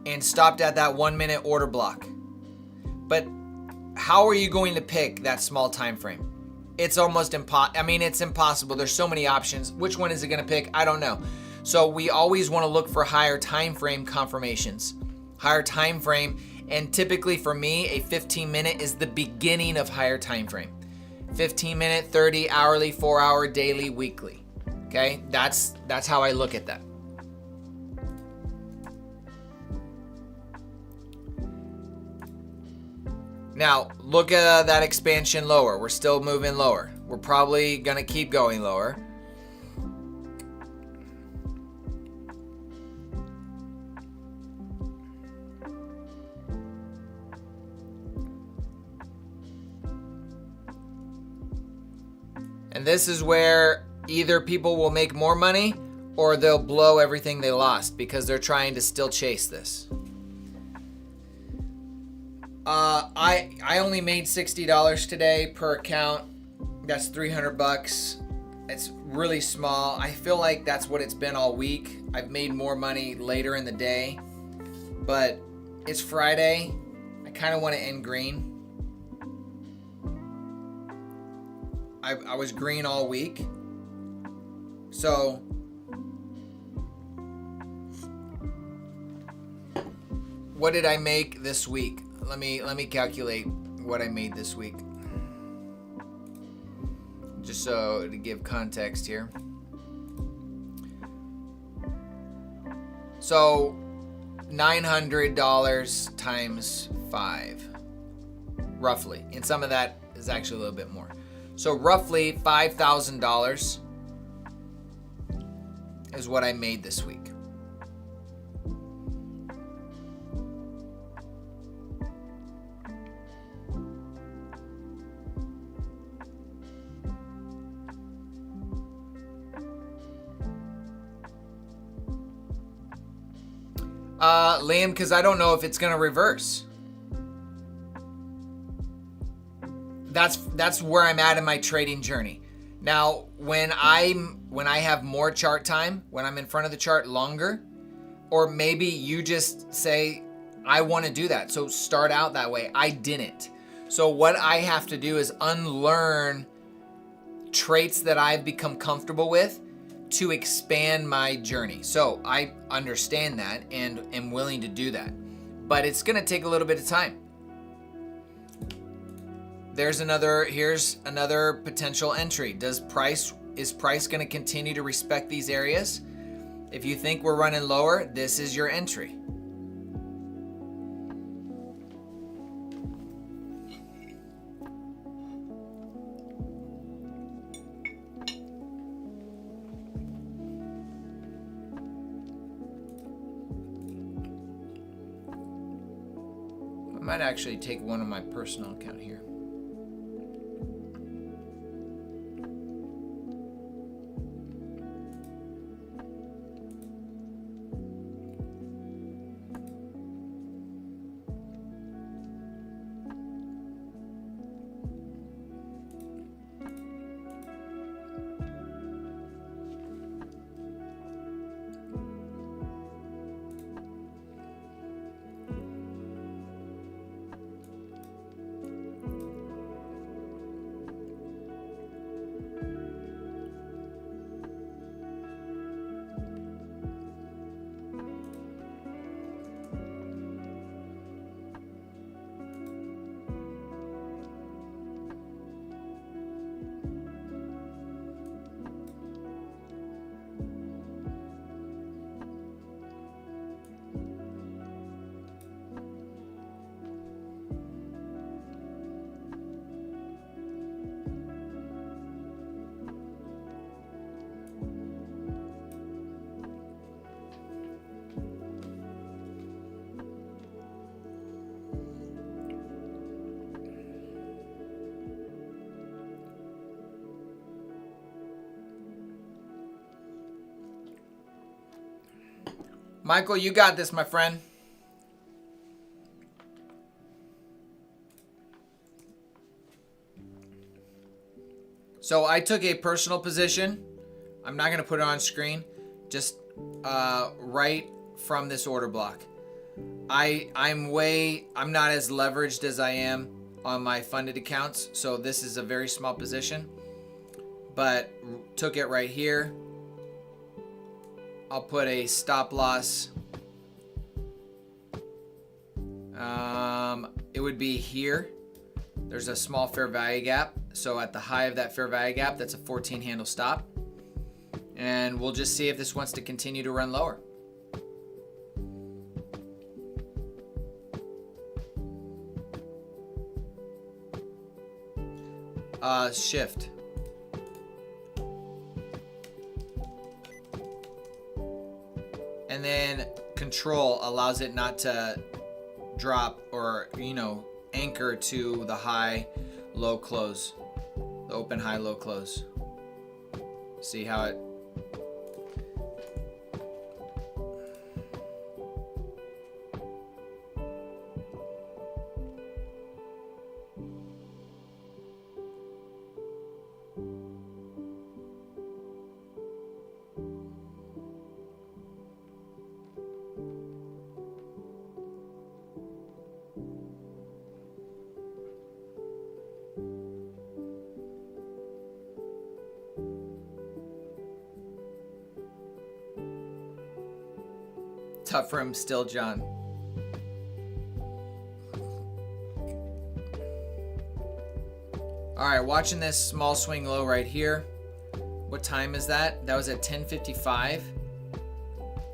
And stopped at that 1 minute order block. But how are you going to pick that small time frame? It's almost it's impossible. There's so many options. Which one is it going to pick? I don't know. So we always want to look for higher time frame confirmations. Higher time frame, and typically for me, a 15-minute is the beginning of higher time frame. 15-minute, 30, hourly, 4-hour, daily, weekly. Okay, that's how I look at that. Now, look at that expansion lower. We're still moving lower. We're probably going to keep going lower. And this is where either people will make more money or they'll blow everything they lost because they're trying to still chase this. I only made $60 today per account. That's $300. It's really small. I feel like that's what it's been all week. I've made more money later in the day, but it's Friday. I kind of want to end green. I was green all week. So what did I make this week? Let me calculate what I made this week. Just so to give context here. So $900 times 5, roughly. And some of that is actually a little bit more. So roughly $5,000 is what I made this week. Liam, because I don't know if it's going to reverse. That's where I'm at in my trading journey. Now, when I have more chart time, when I'm in front of the chart longer, or maybe you just say, I want to do that. So start out that way. I didn't. So what I have to do is unlearn traits that I've become comfortable with to expand my journey. So I understand that and am willing to do that. But it's going to take a little bit of time. Here's another potential entry. Is price going to continue to respect these areas? If you think we're running lower, this is your entry. I might actually take one on my personal account here. Michael, you got this, my friend. So I took a personal position. I'm not going to put it on screen. Just right from this order block. I'm not as leveraged as I am on my funded accounts. So this is a very small position. But took it right here. I'll put a stop loss. It would be here. There's a small fair value gap. So at the high of that fair value gap, that's a 14 handle stop. And we'll just see if this wants to continue to run lower. Shift. And then control allows it not to drop or, you know, anchor to the high, low close. The open, high, low close. See how it... Tough for him still, John. All right, watching this small swing low right here. What time is that? That was at 10:55,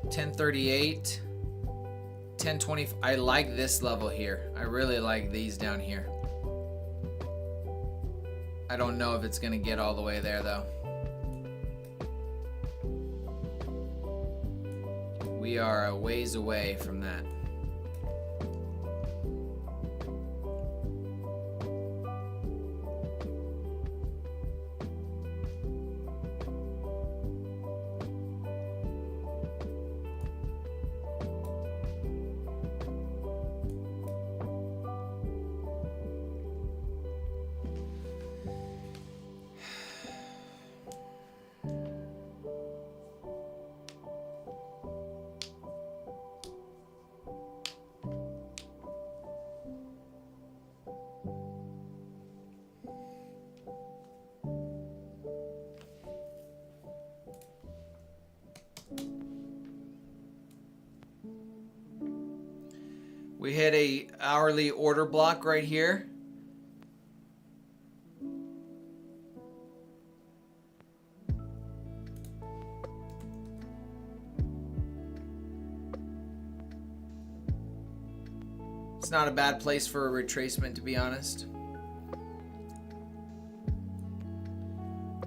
10:38, 10:20. I like this level here. I really like these down here. I don't know if it's gonna get all the way there though. We are a ways away from that. We hit a hourly order block right here. It's not a bad place for a retracement, to be honest.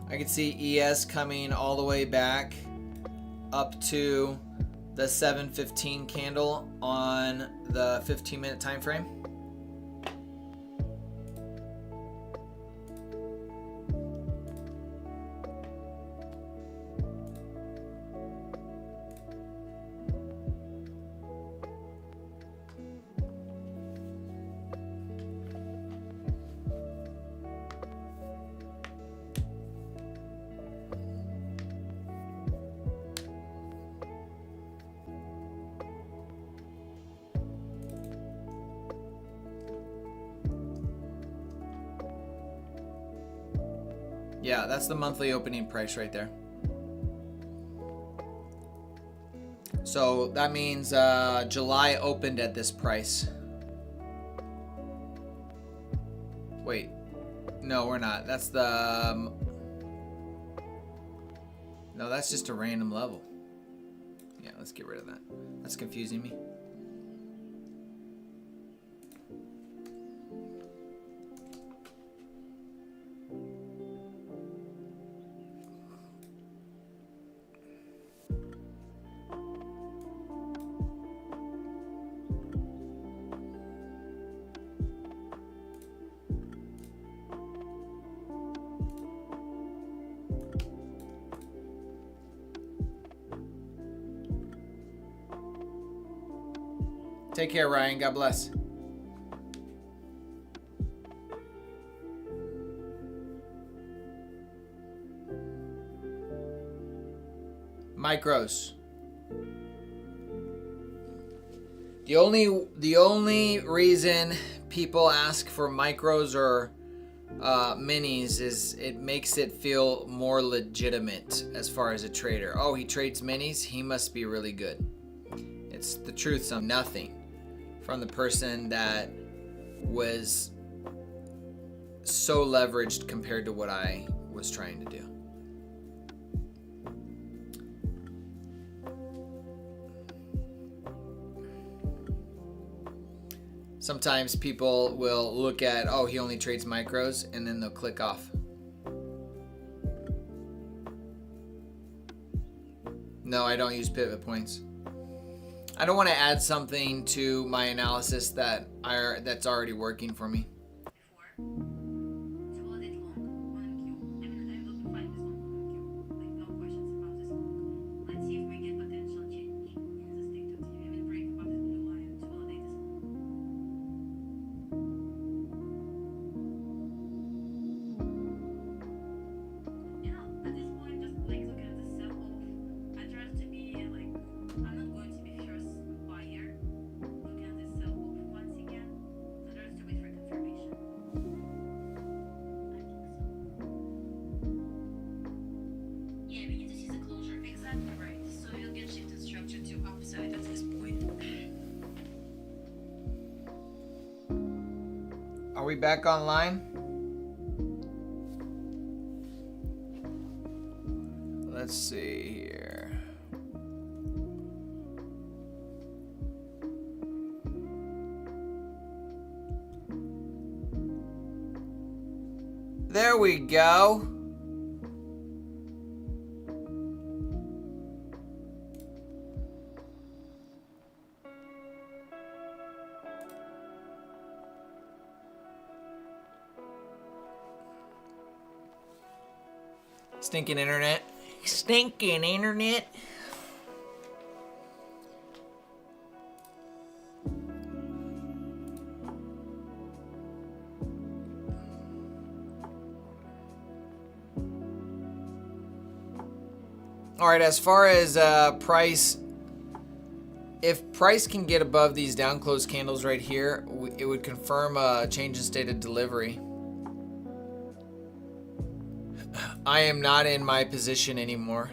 I can see ES coming all the way back up to the 7:15 candle on the 15-minute time frame. Yeah, that's the monthly opening price right there. So that means July opened at this price. Wait, no, we're not. That's the... no, that's just a random level. Yeah, let's get rid of that. That's confusing me. Take care, Ryan. God bless. Micros. The only reason people ask for micros or minis is it makes it feel more legitimate as far as a trader. Oh, he trades minis? He must be really good. It's the truth, so nothing from the person that was so leveraged compared to what I was trying to do. Sometimes people will look at, oh, he only trades micros, and then they'll click off. No, I don't use pivot points. I don't want to add something to my analysis that's already working for me. Are we back online? Let's see here. There we go. Stinking internet. Stinking internet. All right, as far as price, if price can get above these down close candles right here, it would confirm a change in state of delivery. I am not in my position anymore.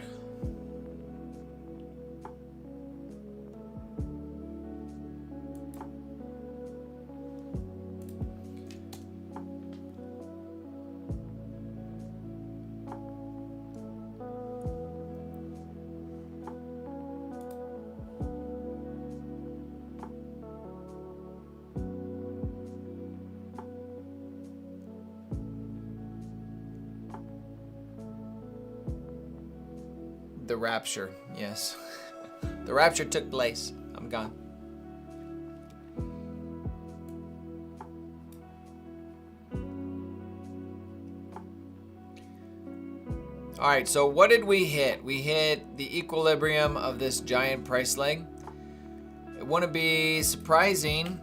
The rapture, yes. The rapture took place. I'm gone. All right, so what did we hit? We hit the equilibrium of this giant price leg. It wouldn't be surprising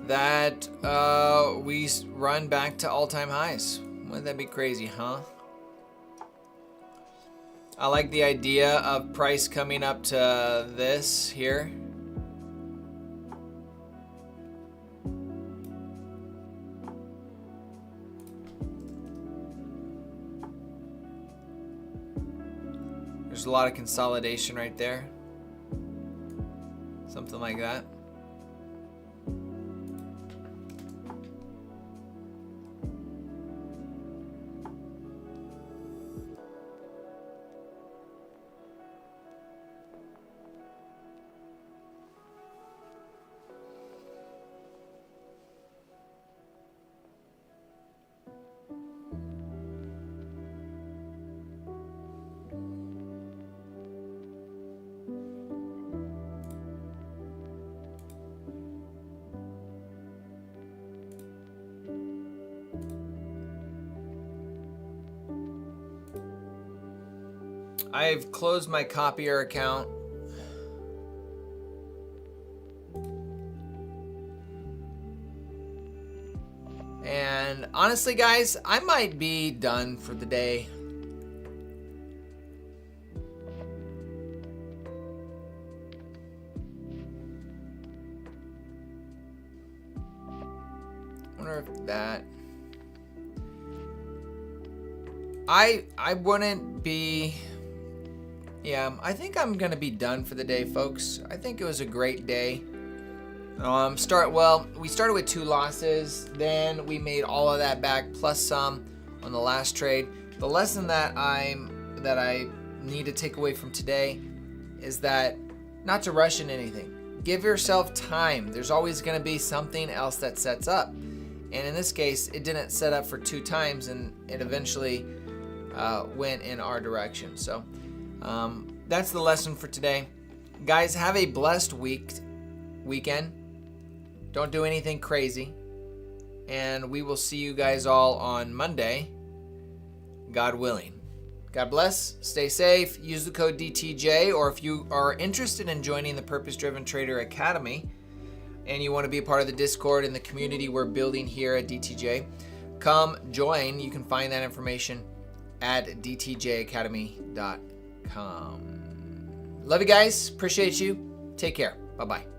that we run back to all-time highs. Wouldn't that be crazy, huh? I like the idea of price coming up to this here. There's a lot of consolidation right there. Something like that. I've closed my copier account. And honestly, guys, I might be done for the day. Wonder if that... I wouldn't be... Yeah, I think I'm gonna be done for the day, folks. I think it was a great day. We started with 2 losses, then we made all of that back plus some on the last trade. The lesson that I need to take away from today is that not to rush in anything. give yourself time. There's always going to be something else that sets up. And in this case, it didn't set up for 2 times, and it eventually went in our direction. So that's the lesson for today. Guys, have a blessed weekend. Don't do anything crazy. And we will see you guys all on Monday, God willing. God bless. Stay safe. Use the code DTJ, or if you are interested in joining the Purpose Driven Trader Academy and you want to be a part of the Discord and the community we're building here at DTJ, come join. You can find that information at dtjacademy.com. Love you guys. Appreciate you. Take care. Bye-bye.